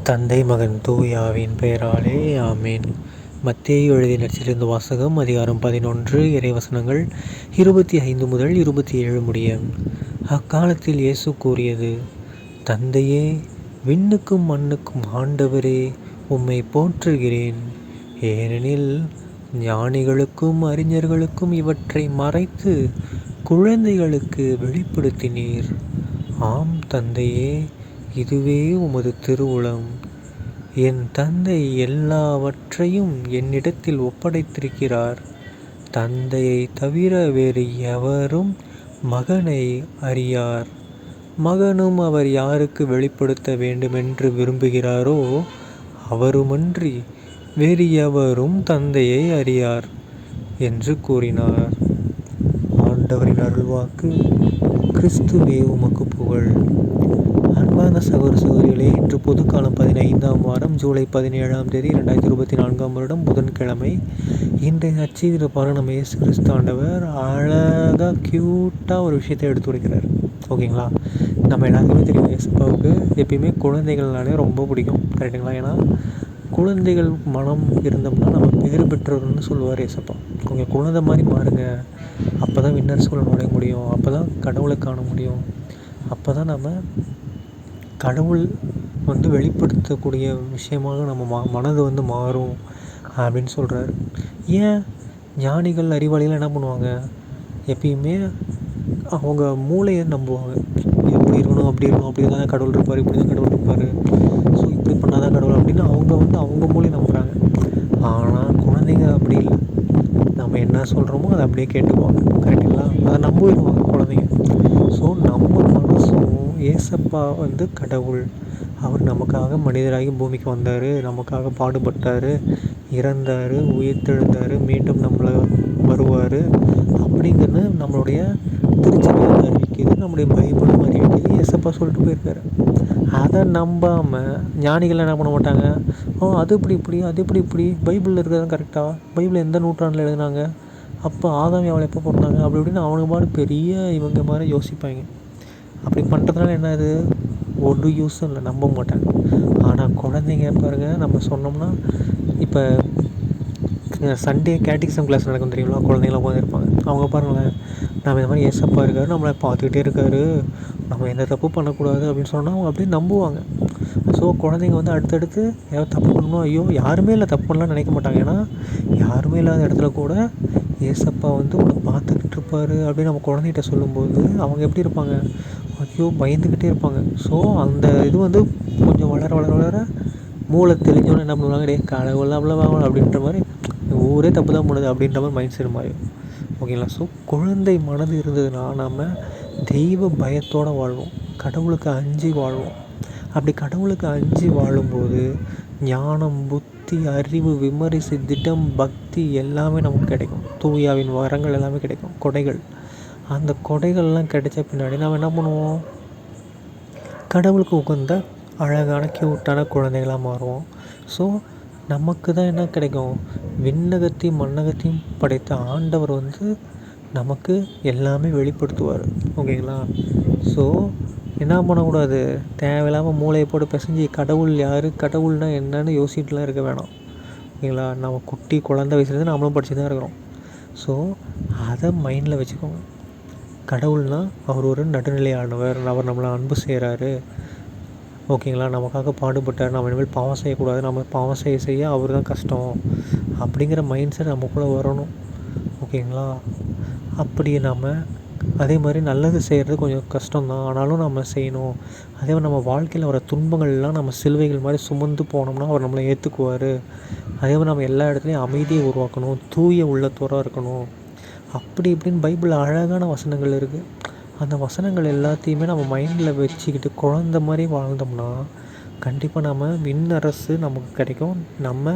தந்தை மகன் தூயாவின் பெயராலே ஆமேன். மத்தேயு எழுதிய நற்செய்தியிலிருந்து வாசகம். அதிகாரம் 11, இறைவசனங்கள் 25 முதல் 27 முடிய. அக்காலத்தில் இயேசு கூறியது: தந்தையே, விண்ணுக்கும் மண்ணுக்கும் ஆண்டவரே, உம்மை போற்றுகிறேன். ஏனெனில் ஞானிகளுக்கும் அறிஞர்களுக்கும் இவற்றை மறைத்து குழந்தைகளுக்கு வெளிப்படுத்தினீர். ஆம் தந்தையே, இதுவே உமது திருவுளம். என் தந்தை எல்லாவற்றையும் என்னிடத்தில் ஒப்படைத்திருக்கிறார். தந்தையை தவிர வேறு எவரும் மகனை அறியார். மகனும் அவர் யாருக்கு வெளிப்படுத்த வேண்டுமென்று விரும்புகிறாரோ அவருமன்றி வேறு எவரும் தந்தையை அறியார் என்று கூறினார். ஆண்டவரின் அருள்வாக்கு. கிறிஸ்துவே உமக்கு புகழ். அன்பான சகோதர சகோதரிகளே, இன்று பொதுக்காலம் 15ஆம் வாரம் ஜூலை 17ஆம் தேதி 2024ஆம் வருடம் புதன்கிழமை. இன்றைய நற்செய்தியில் பாருங்க, நம்ம இயேசு கிறிஸ்து ஆண்டவர் அழகாக க்யூட்டாக ஒரு விஷயத்தை எடுத்து வைக்கிறார். ஓகேங்களா? நம்ம எல்லாருக்குமே தெரியும், இயேசுப்பாவுக்கு எப்பயுமே குழந்தைகள்னாலே ரொம்ப பிடிக்கும். கரெக்டுங்களா? ஏன்னா குழந்தைகள் மனம் இருந்தோம்னா நம்ம பேர் பெற்றவர்கள்னு சொல்லுவார் இயேசப்பா. ஓகே, குழந்தை மாதிரி மாறுங்க, அப்போ தான் வின்னர் ஸ்கூலில் நுழைய முடியும், அப்போ தான் கடவுளை காண முடியும், அப்போ தான் நம்ம கடவுள் வெளிப்படுத்தக்கூடிய விஷயமாக நம்ம மனது மாறும் அப்படின்னு சொல்கிறாரு. ஏன் ஞானிகள் அறிவாளிகள் என்ன பண்ணுவாங்க? எப்பயுமே அவங்க மூளையை நம்புவாங்க. எப்படி இருக்கணும், அப்படி இருக்கணும், அப்படி தான் கடவுள் இருப்பார், இப்படி தான் கடவுள் இருப்பார், ஸோ இப்படி பண்ணாதான் கடவுள் அப்படின்னு அவங்க மூளையை நம்புகிறாங்க. ஆனால் குழந்தைங்க அப்படி இல்லை. நம்ம என்ன சொல்கிறோமோ அதை அப்படியே கேட்டுக்குவாங்க. கரெக்டுங்களா? அதை நம்பிடுவாங்க குழந்தைங்க. ஸோ நம்ம மனசும் ஏசப்பா கடவுள். அவர் நமக்காக மனிதராகி பூமிக்கு வந்தார், நமக்காக பாடுபட்டார், இறந்தார், உயிர்த்தெழுந்தார், மீண்டும் நம்மளை வருவார் அப்படிங்கிறது நம்மளுடைய திருச்சபையில் அறிவிக்குது, நம்முடைய பைபிளும் அறிவிக்குது. ஏசப்பா சொல்லிட்டு போயிருக்காரு. அதை நம்பாமல் ஞானிகள் என்ன பண்ண மாட்டாங்க? அது இப்படி அது இப்படி பைபிளில் இருக்கிறது கரெக்டாக, பைபிள் எந்த நூற்றாண்டில் எழுதினாங்க, அப்போ ஆதாம் அவளை எப்போ பிறந்தாங்க, அப்படி இப்படின்னு அவனுக்கு மாதிரி பெரிய இவங்க மாதிரி யோசிப்பாங்க. அப்படி பண்ணுறதுனால என்னது? ஒரு யூஸும் இல்லை, நம்ப மாட்டாங்க. ஆனால் குழந்தைங்க பாருங்கள், நம்ம சொன்னோம்னா இப்போ சண்டே கேட்டிக்ஸம் கிளாஸ் நடக்கும் தெரியுங்களா? குழந்தைங்களாம் உட்காந்துருப்பாங்க. அவங்க பாருங்களேன், நம்ம இந்த மாதிரி ஏசப்பா இருக்காரு, நம்மளை பார்த்துக்கிட்டே இருக்காரு, நம்ம எந்த தப்பு பண்ணக்கூடாது அப்படின்னு சொன்னால் அவங்க அப்படியே நம்புவாங்க. ஸோ குழந்தைங்க அடுத்தடுத்து ஏதாவது தப்பு பண்ணணும், ஐயோ யாருமே இல்லை தப்பு பண்ணலாம்னு நினைக்க மாட்டாங்க. ஏன்னா யாருமே இல்லாத இடத்துல கூட ஏசப்பா உன்னை பார்த்துக்கிட்டு இருப்பார் அப்படின்னு நம்ம குழந்தைகிட்ட சொல்லும்போது அவங்க எப்படி இருப்பாங்க? ஐயோ பயந்துக்கிட்டே இருப்பாங்க. ஸோ அந்த இது கொஞ்சம் வளர வளர வளர மூளை தெளிஞ்சோன்னு என்ன பண்ணுவாங்க? டே கடவுள் அவ்வளோவா அப்படின்ற மாதிரி, ஊரே தப்பு தான் பண்ணுது அப்படின்ற மாதிரி மைண்ட் செட் மாறிடும். ஓகேங்களா? ஸோ குழந்தை மனது இருந்ததுன்னா நம்ம தெய்வ பயத்தோடு வாழ்வோம், கடவுளுக்கு அஞ்சி வாழ்வோம். அப்படி கடவுளுக்கு அஞ்சி வாழும்போது ஞானம், புத்தி, அறிவு, விமரிசை, திடம், பக்தி எல்லாமே நமக்கு கிடைக்கும். தூயாவின் வரங்கள் எல்லாமே கிடைக்கும், கொடைகள். அந்த கொடைகள்லாம் கிடைச்ச பின்னாடி நாம் என்ன பண்ணுவோம்? கடவுளுக்கு உகந்த அழகான க்யூட்டான குழந்தைகளாக மாறுவோம். ஸோ நமக்கு தான் என்ன கிடைக்கும்? விண்ணகத்தையும் மண்ணகத்தையும் படைத்த ஆண்டவர் நமக்கு எல்லாமே வெளிப்படுத்துவார். ஓகேங்களா? ஸோ என்ன பண்ணக்கூடாது? தேவையில்லாமல் மூளையை போட்டு பிசைஞ்சு கடவுள் யார், கடவுள்னால் என்னன்னு யோசிச்சுட்டுலாம் இருக்க வேணாம். ஓகேங்களா? நம்ம குட்டி குழந்தை வயசுலேருந்து நம்மளும் படித்து தான் இருக்கிறோம். ஸோ அதை மைண்டில் வச்சுக்கோங்க. கடவுள்னால் அவர் ஒரு நடுநிலையானவர், அவர் நம்மளை அன்பு செய்கிறாரு. ஓகேங்களா? நமக்காக பாடுபட்டார், நம்ம இனிமேல் பாவம் செய்யக்கூடாது, நம்ம பாவம் செய்ய அவர் தான் கஷ்டம் அப்படிங்கிற மைண்ட் செட் நமக்குள்ளே வரணும். ஓகேங்களா? அப்படி நம்ம அதே மாதிரி நல்லது செய்கிறது கொஞ்சம் கஷ்டம்தான், ஆனாலும் நம்ம செய்யணும். அதே மாதிரி நம்ம வாழ்க்கையில் வர துன்பங்கள்லாம் நம்ம சிலுவைகள் மாதிரி சுமந்து போனோம்னா அவர் நம்மளை ஏற்றுக்குவார். அதே மாதிரி நம்ம எல்லா இடத்துலையும் அமைதியை உருவாக்கணும், தூய உள்ளத்தோராக இருக்கணும். அப்படி இப்படின்னு பைபிளில் அழகான வசனங்கள் இருக்குது. அந்த வசனங்கள் எல்லாத்தையுமே நம்ம மைண்டில் வச்சுக்கிட்டு குழந்த மாதிரி வாழ்ந்தோம்னா கண்டிப்பாக நம்ம விண்ணரசு நமக்கு கிடைக்கும். நம்ம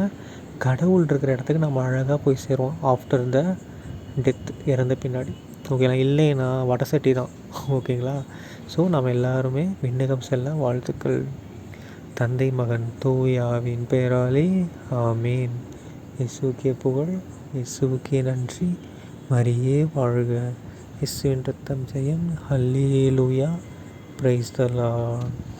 கடவுள் இருக்கிற இடத்துக்கு நம்ம அழகாக போய் சேருவோம் ஆஃப்டர் த டெத், இறந்த பின்னாடி. ஓகேங்களா? இல்லைன்னா வடசட்டி தான். ஓகேங்களா? ஸோ நம்ம எல்லாருமே விண்ணகம் செல்ல வாழ்த்துக்கள். தந்தை மகன் தூயாவின் பெயராலே ஆமேன். இயேசுக்கே புகழ், இயேசுக்கே நன்றி, மரியே வாழ்க, இயேசுவின் ரத்தம் ஜெயம், ஹல்லேலூயா, பிரைஸ் தி லார்ட்.